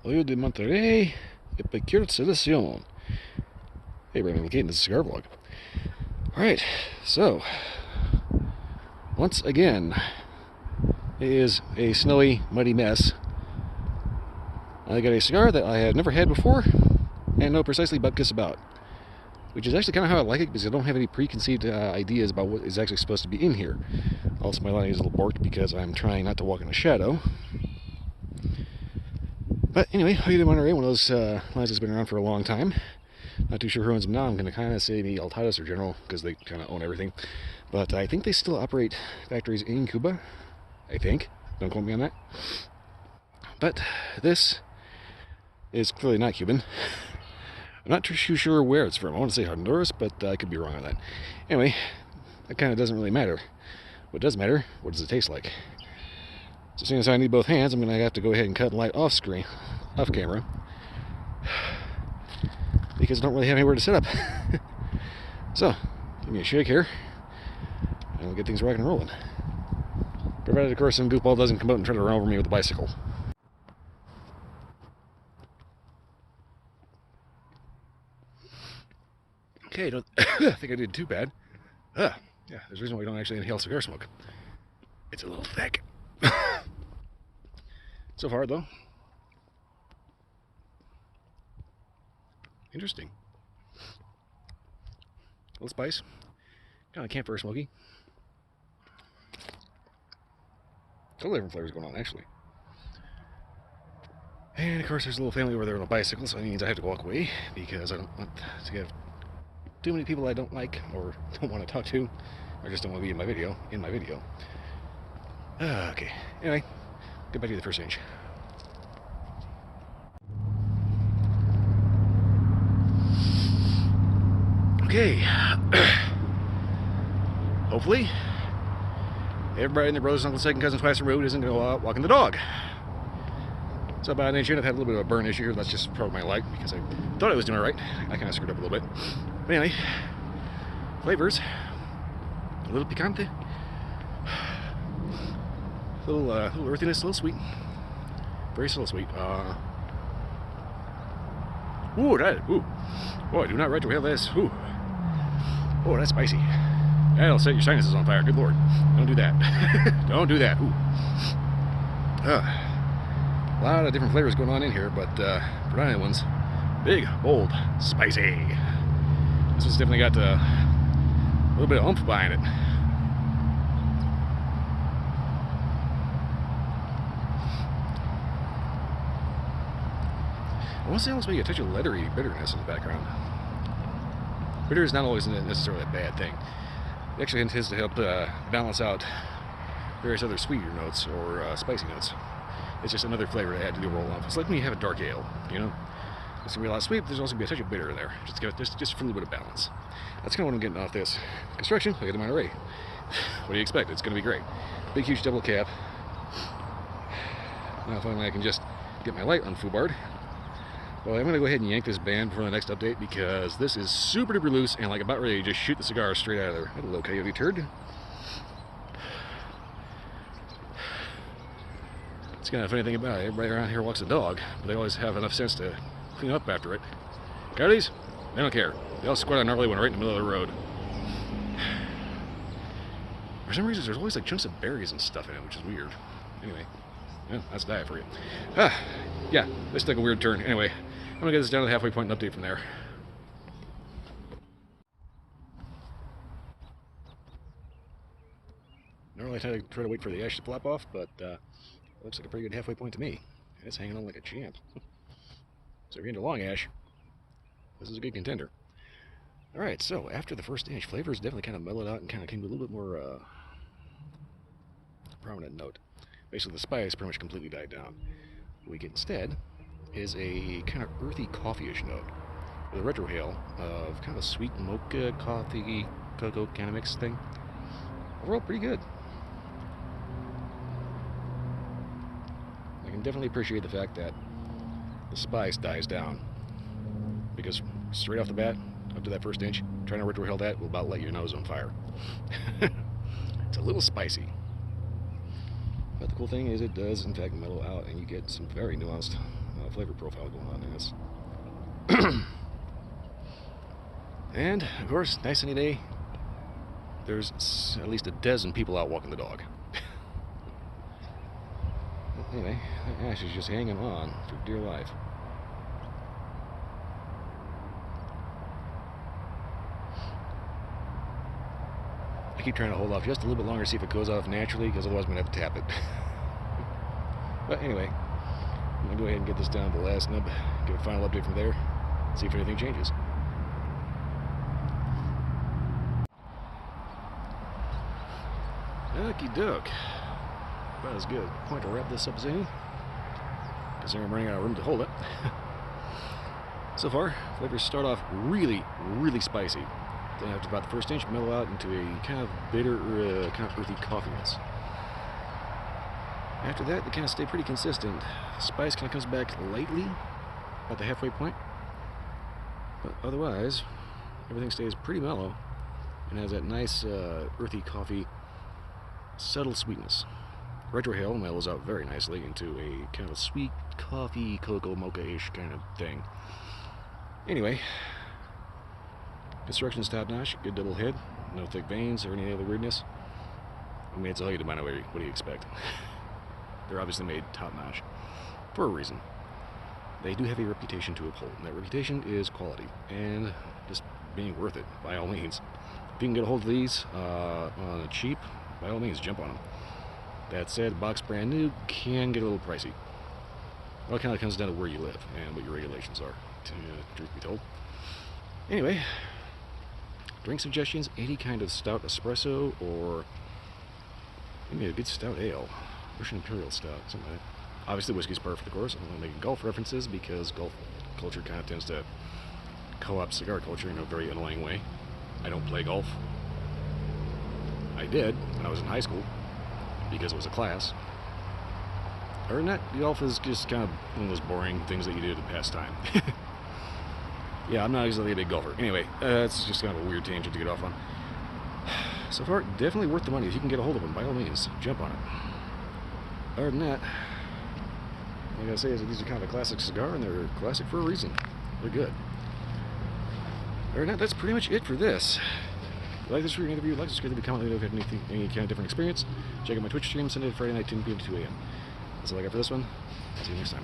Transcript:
Hoya de Monterrey, Epicure Seleccion. Hey, Brandon, locating this cigar vlog. Alright, so, once again, it is a snowy, muddy mess. I got a cigar that I have never had before, and know precisely bupkis about. Which is actually kind of how I like it, because I don't have any preconceived ideas about what is actually supposed to be in here. Also, my lighting is a little borked because I'm trying not to walk in the shadow. But anyway, Hoya de Monterrey, one of those lines that's been around for a long time. Not too sure who owns them now. I'm going to kind of say the Altadas or General, because they kind of own everything. But I think they still operate factories in Cuba. I think. Don't quote me on that. But this is clearly not Cuban. I'm not too sure where it's from. I want to say Honduras, but I could be wrong on that. Anyway, that kind of doesn't really matter. What does matter, what does it taste like? So seeing as I need both hands, I'm going to have to go ahead and cut and light off screen, off camera. Because I don't really have anywhere to set up. So, give me a shake here, and we'll get things rocking and rolling. Provided, of course, some goofball doesn't come out and try to run over me with a bicycle. Okay, don't think I did too bad. Yeah, there's a reason why we don't actually inhale cigar smoke. It's a little thick. So far, though, interesting. A little spice. Kind of campfire smoky. Totally different flavors going on, actually. And of course, there's a little family over there on a bicycle, so that means I have to walk away because I don't want to have too many people I don't like or don't want to talk to, or just don't want to be in my video. Okay. Anyway, get back to the first inch. Okay. Hopefully, everybody and their brothers, uncles, second cousins, twice removed isn't going to go out walking the dog. So about an inch in, I've had a little bit of a burn issue here. That's just part of my light because I thought I was doing it right. I kind of screwed up a little bit. But anyway, flavors. A little picante. A little earthiness, a little sweet. Very subtle sweet. Ooh, boy, do not retrohale this. Ooh. Oh, that's spicy. That'll set your sinuses on fire. Good Lord. Don't do that. Don't do that. Ooh. A lot of different flavors going on in here, but predominant ones. Big, bold, spicy. This one's definitely got a little bit of oomph behind it. I want to say almost maybe a touch of leathery bitterness in the background. Bitter is not always necessarily a bad thing. It actually tends to help balance out various other sweeter notes or spicy notes. It's just another flavor to add to the overall lump. It's like when you have a dark ale, you know? It's going to be a lot of sweet, but there's also going to be a touch of bitter in there. Just for a little bit of balance. That's kind of what I'm getting off this. Construction, look at the Monterey. What do you expect? It's going to be great. Big, huge double cap. Now finally I can just get my light unfoobarred. Well, I'm going to go ahead and yank this band before the next update because this is super duper loose and like about ready to just shoot the cigar straight out of there. Hello, coyote turd. It's kind of a funny thing about it. Everybody around here walks a dog, but they always have enough sense to clean up after it. Coyotes, they don't care. They all squat on gnarly one right in the middle of the road. For some reason, there's always like chunks of berries and stuff in it, which is weird. Anyway, yeah, that's diet for you. Yeah, this took a weird turn. Anyway, I'm gonna get this down to the halfway point and update from there. Normally I try to wait for the ash to flop off, but it looks like a pretty good halfway point to me. It's hanging on like a champ. So if you're into long ash, this is a good contender. Alright, so after the first inch, flavors definitely kind of mellowed out and kind of came to a little bit more prominent note. Basically the spice pretty much completely died down. What we get instead is a kind of earthy coffee-ish note with a retrohale of kind of a sweet mocha, coffee, cocoa kind of mix thing. Overall, pretty good. I can definitely appreciate the fact that the spice dies down because straight off the bat, up to that first inch, trying to retrohale that will about light your nose on fire. It's a little spicy. But the cool thing is it does in fact mellow out and you get some very nuanced flavor profile going on in this. And, of course, nice sunny day. There's at least a dozen people out walking the dog. Anyway, that ash is just hanging on for dear life. I keep trying to hold off just a little bit longer to see if it goes off naturally, because otherwise I'm going to have to tap it. But anyway, I'm going to go ahead and get this down to the last nub, give a final update from there, see if anything changes. Okie doke. About as good a point to wrap this up as any, considering I'm running out of room to hold it. So far, flavors start off really, really spicy. Then after about the first inch, mellow out into a kind of bitter, kind of earthy coffiness. After that, they kind of stay pretty consistent. Spice kind of comes back lightly at the halfway point, but otherwise, everything stays pretty mellow and has that nice earthy coffee, subtle sweetness. Retrohale mellows out very nicely into a kind of a sweet coffee, cocoa, mocha-ish kind of thing. Anyway, construction's top-notch, good double head, no thick veins or any other weirdness. I mean, it's all you to mind. What do you expect? They're obviously made top-notch for a reason. They do have a reputation to uphold, and that reputation is quality and just being worth it, by all means. If you can get a hold of these on the cheap, by all means, jump on them. That said, box brand new can get a little pricey. Well, it kind of comes down to where you live and what your regulations are, truth be told. Anyway, drink suggestions, any kind of stout espresso or maybe a good stout ale. Russian Imperial Stout, something like that. Obviously, whiskey's perfect, of course. I'm not making golf references because golf culture kind of tends to co-opt cigar culture in a very annoying way. I don't play golf. I did when I was in high school because it was a class. Other than that, golf is just kind of one of those boring things that you do to pass time. Yeah, I'm not exactly a big golfer. Anyway, it's just kind of a weird tangent to get off on. So far, definitely worth the money. If you can get a hold of them, by all means, jump on it. Other than that, all I gotta say is that these are kind of a classic cigar, and they're classic for a reason. They're good. Other than that, that's pretty much it for this. If you like this review, like, subscribe, leave a comment, let me know if you had any kind of different experience. Check out my Twitch stream Sunday to Friday night, 10 p.m. to 2 a.m. That's all I got for this one. See you next time.